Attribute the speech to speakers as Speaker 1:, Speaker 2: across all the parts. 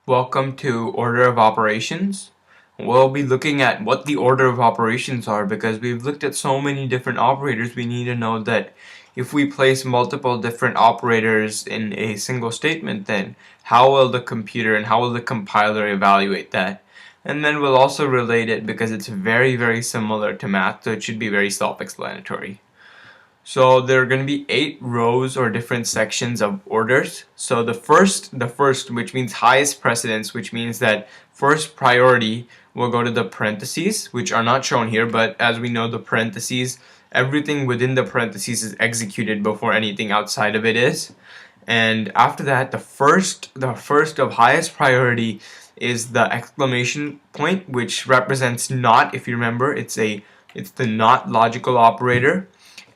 Speaker 1: Welcome to Order of Operations. We'll be looking at what the order of operations are because we've looked at so many different operators. We need to know that if we place multiple different operators in a single statement, then how will the computer and how will the compiler evaluate that? And then we'll also relate it because it's very similar to math, so it should be very self-explanatory. So there are going to be 8 rows or different sections of orders. So the first, which means highest precedence, which means that first priority will go to the parentheses, which are not shown here, but as we know, the parentheses, everything within the parentheses is executed before anything outside of it is. And after that, the first of highest priority is the exclamation point, which represents not. If you remember, it's the not logical operator.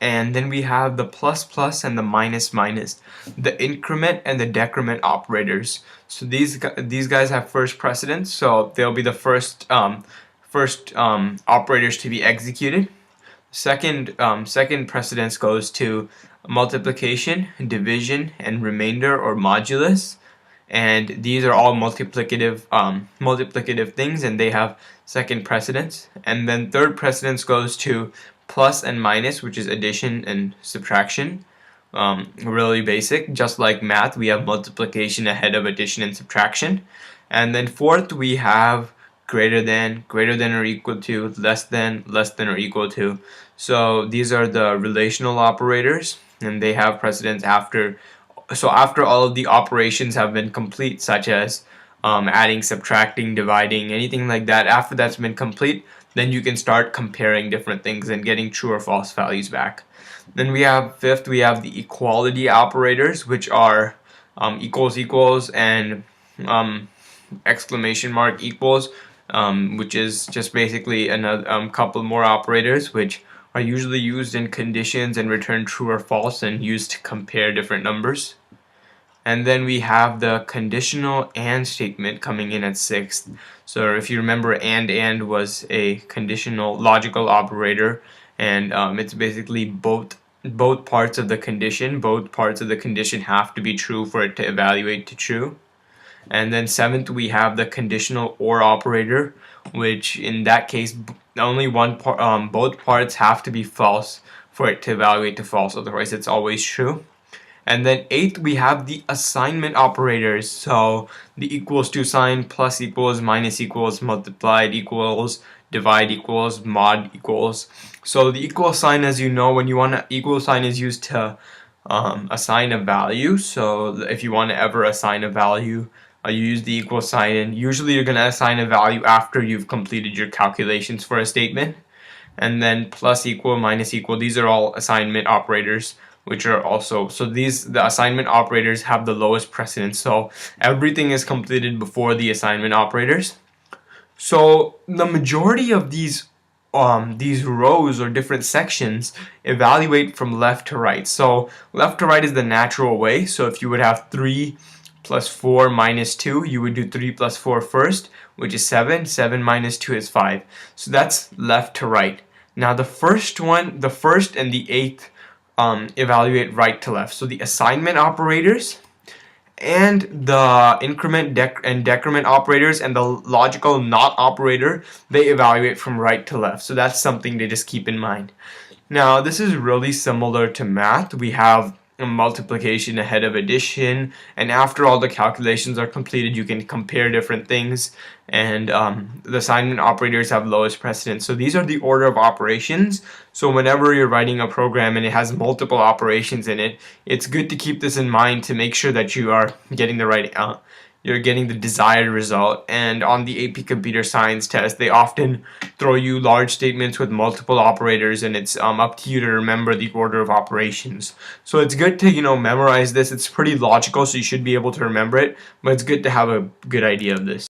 Speaker 1: And then we have the plus and the minus, the increment and the decrement operators. So these guys have first precedence, so they'll be the first operators to be executed. Second precedence goes to multiplication, division, and remainder or modulus. And these are all multiplicative things, and they have second precedence. And then third precedence goes to plus and minus, which is addition and subtraction. Really basic. Just like math, we have multiplication ahead of addition and subtraction. And then fourth, we have greater than or equal to, less than or equal to. So these are the relational operators, and they have precedence after. So after all of the operations have been complete, such as adding, subtracting, dividing, anything like that, after that's been complete, then you can start comparing different things and getting true or false values back. Then we have fifth, we have the equality operators, which are equals and exclamation mark equals, which is just basically another couple more operators which are usually used in conditions and return true or false and used to compare different numbers. And then we have the conditional and statement coming in at sixth. So if you remember, and was a conditional logical operator, and it's basically both parts of the condition. Both parts of the condition have to be true for it to evaluate to true. And then seventh, we have the conditional or operator, which in that case only one part, both parts have to be false for it to evaluate to false. Otherwise, it's always true. And then eighth, we have the assignment operators. So the equals to sign, plus equals, minus equals, multiplied equals, divide equals, mod equals. So the equal sign, as you know, when you want to, equal sign is used to assign a value. So if you want to ever assign a value, you use the equal sign, and usually you're going to assign a value after you've completed your calculations for a statement. And then plus equal, minus equal, these are all assignment operators, which are also, so the assignment operators have the lowest precedence, so everything is completed before the assignment operators. So the majority of these rows or different sections evaluate from left to right. So left to right is the natural way. So if you would have 3 plus 4 minus 2, you would do 3 plus 4 first, which is 7. 7 minus 2 is 5. So that's left to right. Now the first and the eighth evaluate right to left. So the assignment operators and the increment and decrement operators and the logical not operator, they evaluate from right to left. So that's something to just keep in mind. Now this is really similar to math. We have multiplication ahead of addition, and after all the calculations are completed, you can compare different things, and the assignment operators have lowest precedence. So these are the order of operations. So whenever you're writing a program and it has multiple operations in it, it's good to keep this in mind to make sure that you are getting the right you're getting the desired result. And on the AP Computer Science test, they often throw you large statements with multiple operators, and it's up to you to remember the order of operations. So it's good to memorize this. It's pretty logical, so you should be able to remember it, but it's good to have a good idea of this.